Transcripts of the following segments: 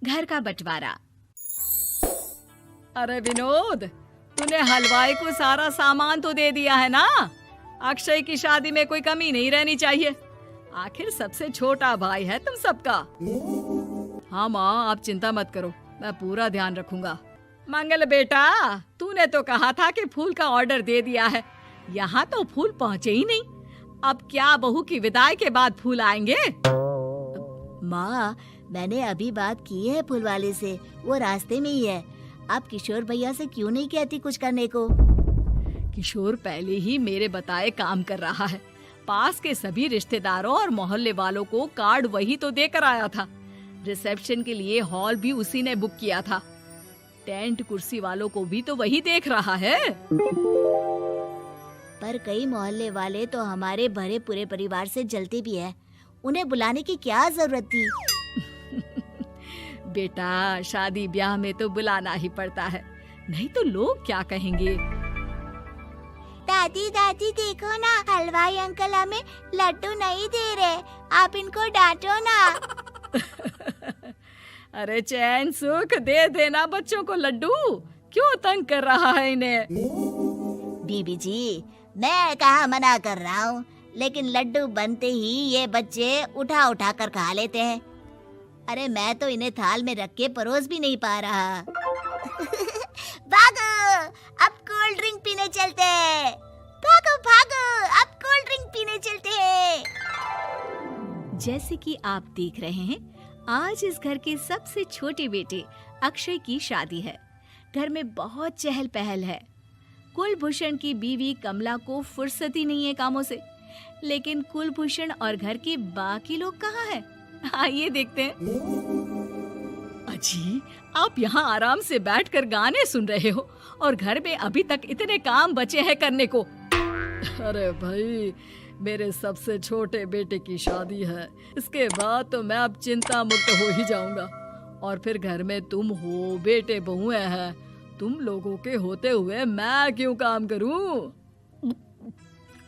घर का बंटवारा। अरे विनोद, तूने हलवाई को सारा सामान तो दे दिया है ना? अक्षय की शादी में कोई कमी नहीं रहनी चाहिए। आखिर सबसे छोटा भाई है तुम सबका। हाँ माँ, आप चिंता मत करो, मैं पूरा ध्यान रखूंगा। मंगल बेटा, तूने तो कहा था कि फूल का ऑर्डर दे दिया है, यहाँ तो फूल पहुँचे ही नहीं। अब क्या बहू की विदाई के बाद फूल आएंगे? माँ, मैंने अभी बात की है फूल वाले से, वो रास्ते में ही है। आप किशोर भैया से क्यों नहीं कहती कुछ करने को? किशोर पहले ही मेरे बताए काम कर रहा है। पास के सभी रिश्तेदारों और मोहल्ले वालों को कार्ड वही तो देकर आया था। रिसेप्शन के लिए हॉल भी उसी ने बुक किया था। टेंट कुर्सी वालों को भी तो वही देख रहा है। पर कई मोहल्ले वाले तो हमारे भरे पूरे परिवार से जलते भी हैं। उन्हें बुलाने की क्या जरूरत थी? बेटा, शादी ब्याह में तो बुलाना ही पड़ता है, नहीं तो लोग क्या कहेंगे। दादी दादी देखो ना, हलवाई अंकल हमें लड्डू नहीं दे रहे, आप इनको डांटो ना। अरे चैन सुख दे देना बच्चों को लड्डू, क्यों तंग कर रहा है इन्हें? बीबी जी, मैं कहाँ मना कर रहा हूँ, लेकिन लड्डू बनते ही ये बच्चे उठा उठा कर खा लेते हैं। अरे मैं तो इन्हें थाल में रख के परोस भी नहीं पा रहा। भागो, अब कोल्ड ड्रिंक पीने चलते हैं। भागो भागो, अब कोल्ड ड्रिंक पीने चलते हैं। जैसे कि आप देख रहे हैं, आज इस घर के सबसे छोटे बेटे अक्षय की शादी है। घर में बहुत चहल पहल है। कुलभूषण की बीवी कमला को फुर्सत ही नहीं है कामों से, लेकिन कुलभूषण और घर के बाकी लोग कहाँ हैं? आइए देखते हैं। अजी, आप यहाँ आराम से बैठकर गाने सुन रहे हो और घर में अभी तक इतने काम बचे हैं करने को। अरे भाई, मेरे सबसे छोटे बेटे की शादी है, इसके बाद तो मैं अब चिंता मुक्त हो ही जाऊंगा। और फिर घर में तुम हो, बेटे बहुएं हैं, तुम लोगों के होते हुए मैं क्यों काम करूं?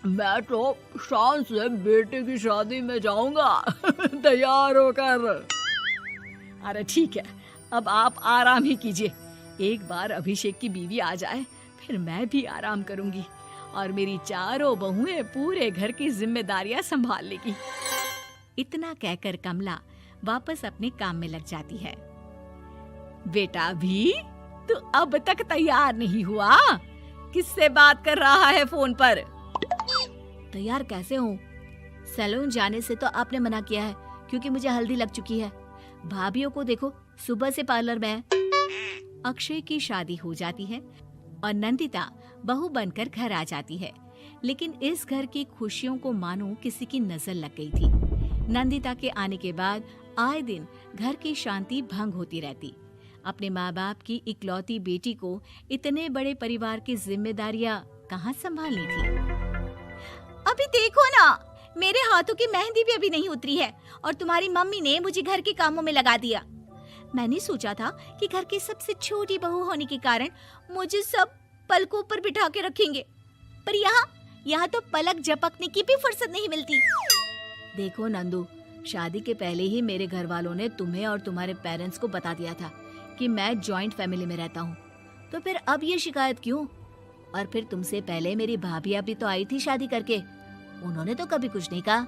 मैं तो शान से बेटे की शादी में जाऊंगा तैयार होकर। अरे ठीक है, अब आप आराम ही कीजिए। एक बार अभिषेक की बीवी आ जाए, फिर मैं भी आराम करूंगी और मेरी चारों बहुएं पूरे घर की जिम्मेदारियां संभाल लेगी। इतना कहकर कमला वापस अपने काम में लग जाती है। बेटा भी, तू अब तक तैयार नहीं हुआ? किससे बात कर रहा है फोन पर? तैयार कैसे हूँ? सैलून जाने से तो आपने मना किया है, क्योंकि मुझे हल्दी लग चुकी है। भाभीयों को देखो, सुबह से पार्लर में है। अक्षय की शादी हो जाती है और नंदिता बहू बनकर घर आ जाती है, लेकिन इस घर की खुशियों को मानो किसी की नजर लग गई थी। नंदिता के आने के बाद आए दिन घर की शांति भंग होती रहती। अपने माँ बाप की इकलौती बेटी को इतने बड़े परिवार की जिम्मेदारियां कहाँ संभालनी थी? अभी देखो ना, मेरे हाथों की मेहंदी भी अभी नहीं उतरी है और तुम्हारी मम्मी ने मुझे घर के कामों में लगा दिया। मैंने सोचा था कि घर की सबसे छोटी बहू होने के कारण मुझे सब पलकों पर बिठा के रखेंगे, पर यहाँ तो पलक झपकने की भी फुर्सत नहीं मिलती। देखो नंदू, शादी के पहले ही मेरे घर वालों ने तुम्हें और तुम्हारे पेरेंट्स को बता दिया था कि मैं जॉइंट फैमिली में रहता हूँ, तो फिर अब ये शिकायत क्यों? और फिर तुमसे पहले मेरी भाभियां भी तो आई थी शादी करके, उन्होंने तो कभी कुछ नहीं कहा।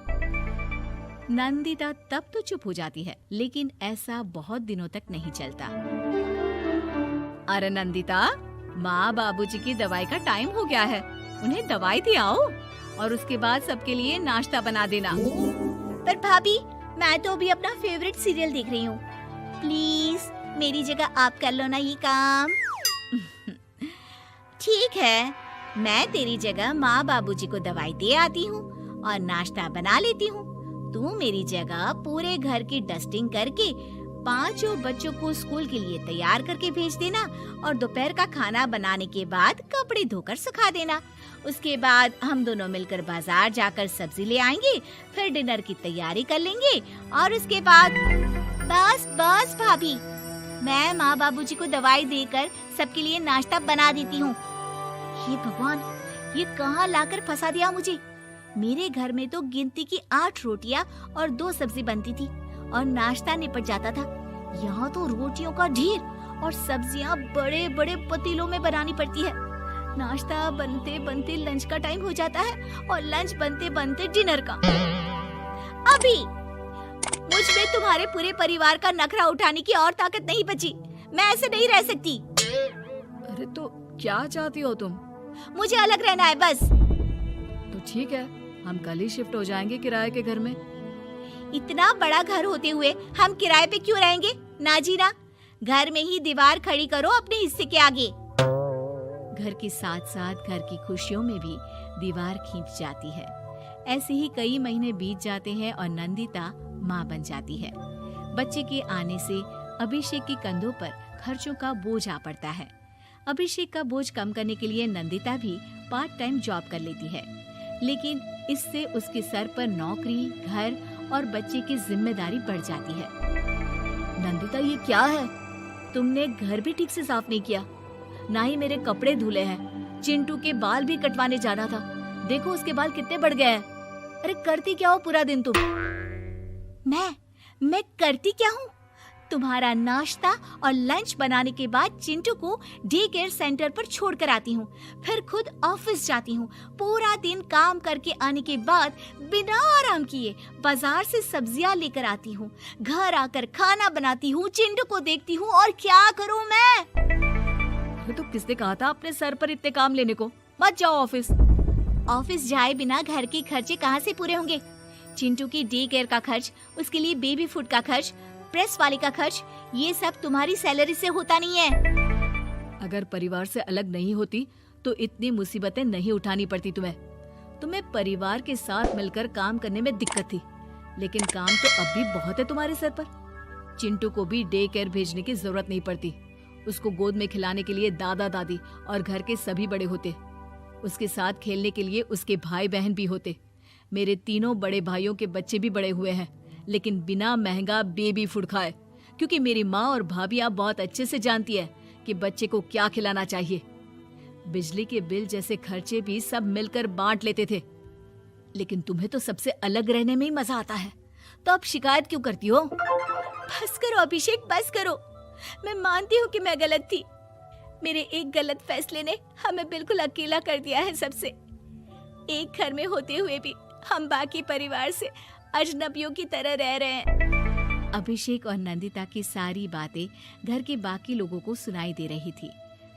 नंदिता तब तो चुप हो जाती है, लेकिन ऐसा बहुत दिनों तक नहीं चलता। अरे नंदिता, माँ बाबूजी की दवाई का टाइम हो गया है, उन्हें दवाई दे आओ और उसके बाद सबके लिए नाश्ता बना देना। पर भाभी, मैं तो अभी अपना फेवरेट सीरियल देख रही हूँ। प्लीज मेरी जगह आप कर लो ना ये काम। ठीक है, मैं तेरी जगह माँ बाबूजी को दवाई दे आती हूँ और नाश्ता बना लेती हूँ। तू मेरी जगह पूरे घर की डस्टिंग करके 5 बच्चों को स्कूल के लिए तैयार करके भेज देना और दोपहर का खाना बनाने के बाद कपड़े धोकर सुखा देना। उसके बाद हम दोनों मिलकर बाजार जाकर सब्जी ले आएंगे, फिर डिनर की तैयारी कर लेंगे और उसके बाद बस भाभी, मैं माँ बाबूजी को दवाई देकर सबके लिए नाश्ता बना देती हूँ। हे भगवान, ये कहाँ लाकर फंसा दिया मुझे। मेरे घर में तो गिनती की 8 रोटियां और 2 सब्जी बनती थी और नाश्ता निपट जाता था। यहाँ तो रोटियों का ढेर और सब्जियाँ बड़े बड़े पतीलों में बनानी पड़ती है। नाश्ता बनते बनते लंच का टाइम हो जाता है और लंच बनते बनते डिनर का। अभी मुझ में तुम्हारे पूरे परिवार का नखरा उठाने की और ताकत नहीं बची। मैं ऐसे नहीं रह सकती। अरे तो क्या चाहती हो तुम? मुझे अलग रहना है बस। तो ठीक है, हम कल ही शिफ्ट हो जाएंगे किराए के घर में। इतना बड़ा घर होते हुए हम किराए पे क्यों रहेंगे? ना जी ना, घर में ही दीवार खड़ी करो अपने हिस्से के आगे। घर के साथ साथ घर की खुशियों में भी दीवार खींच जाती है। ऐसे ही कई महीने बीत जाते हैं और नंदिता माँ बन जाती है। बच्चे के आने से अभिषेक के कंधों पर खर्चों का बोझ आ पड़ता है। अभिषेक का बोझ कम करने के लिए नंदिता भी पार्ट टाइम जॉब कर लेती है, लेकिन इससे उसके सर पर नौकरी, घर और बच्चे की जिम्मेदारी बढ़ जाती है। नंदिता, ये क्या है? तुमने घर भी ठीक से साफ नहीं किया, ना ही मेरे कपड़े धुले हैं। चिंटू के बाल भी कटवाने जाना था, देखो उसके बाल कितने बढ़ गए हैं। अरे करती क्या हो पूरा दिन तुम? मैं करती क्या हूँ? तुम्हारा नाश्ता और लंच बनाने के बाद चिंटू को डे केयर सेंटर पर छोड़कर आती हूँ, फिर खुद ऑफिस जाती हूँ। पूरा दिन काम करके आने के बाद बिना आराम किए बाजार से सब्जियाँ लेकर आती हूँ, घर आकर खाना बनाती हूँ, चिंटू को देखती हूँ और क्या करूँ मैं? तो किसने कहा था अपने सर पर इतने काम लेने को? मत जाओ ऑफिस। ऑफिस जाए बिना घर के खर्चे कहाँ से पूरे होंगे? चिंटू की डे केयर का खर्च, उसके लिए बेबी फूड का खर्च, प्रेस वाले का खर्च, ये सब तुम्हारी सैलरी से होता नहीं है। अगर परिवार से अलग नहीं होती तो इतनी मुसीबतें नहीं उठानी पड़ती तुम्हें परिवार के साथ मिलकर काम करने में दिक्कत थी, लेकिन काम तो अब भी बहुत है तुम्हारे सर पर। चिंटू को भी डे केयर भेजने की जरूरत नहीं पड़ती। उसको गोद में खिलाने के लिए दादा दादी और घर के सभी बड़े होते। उसके साथ खेलने के लिए उसके भाई बहन भी होते। मेरे तीनों बड़े भाइयों के बच्चे भी बड़े हुए हैं, लेकिन बिना महंगा बेबी फूड खाए, क्योंकि मेरी माँ और भाभियाँ बहुत अच्छे से जानती है कि बच्चे को क्या खिलाना चाहिए। बिजली के बिल जैसे खर्चे भी सब मिलकर बांट लेते थे। लेकिन तुम्हें तो सबसे अलग रहने में ही मजा आता है, तो अब शिकायत क्यों करती हो? बस करो अभिषेक, बस करो। मैं मानती हूँ कि मैं गलत थी। मेरे एक गलत फैसले ने हमें बिल्कुल अकेला कर दिया है सबसे। एक घर में होते हुए भी हम बाकी परिवार से अजनबियों की तरह रह रहे हैं। अभिषेक और नंदिता की सारी बातें घर के बाकी लोगों को सुनाई दे रही थी।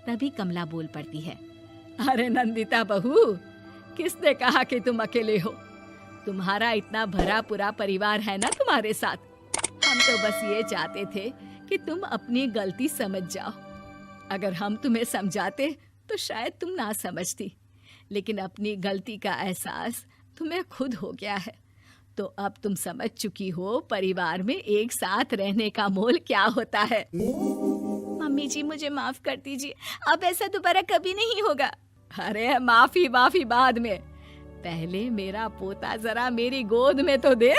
तभी कमला बोल पड़ती है। अरे नंदिता बहू, किसने कहा कि तुम अकेले हो? तुम्हारा इतना भरा पूरा परिवार है ना तुम्हारे साथ। हम तो बस ये चाहते थे कि तुम अपनी गलती समझ जाओ। अगर हम तुम्हें समझाते तो शायद तुम ना समझती, लेकिन अपनी गलती का एहसास तुम्हें खुद हो गया है, तो अब तुम समझ चुकी हो परिवार में एक साथ रहने का मोल क्या होता है। मम्मी जी, मुझे माफ कर दीजिए, अब ऐसा दोबारा कभी नहीं होगा। अरे माफी बाद में, पहले मेरा पोता जरा मेरी गोद में तो दे,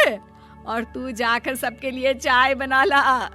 और तू जाकर सबके लिए चाय बना ला।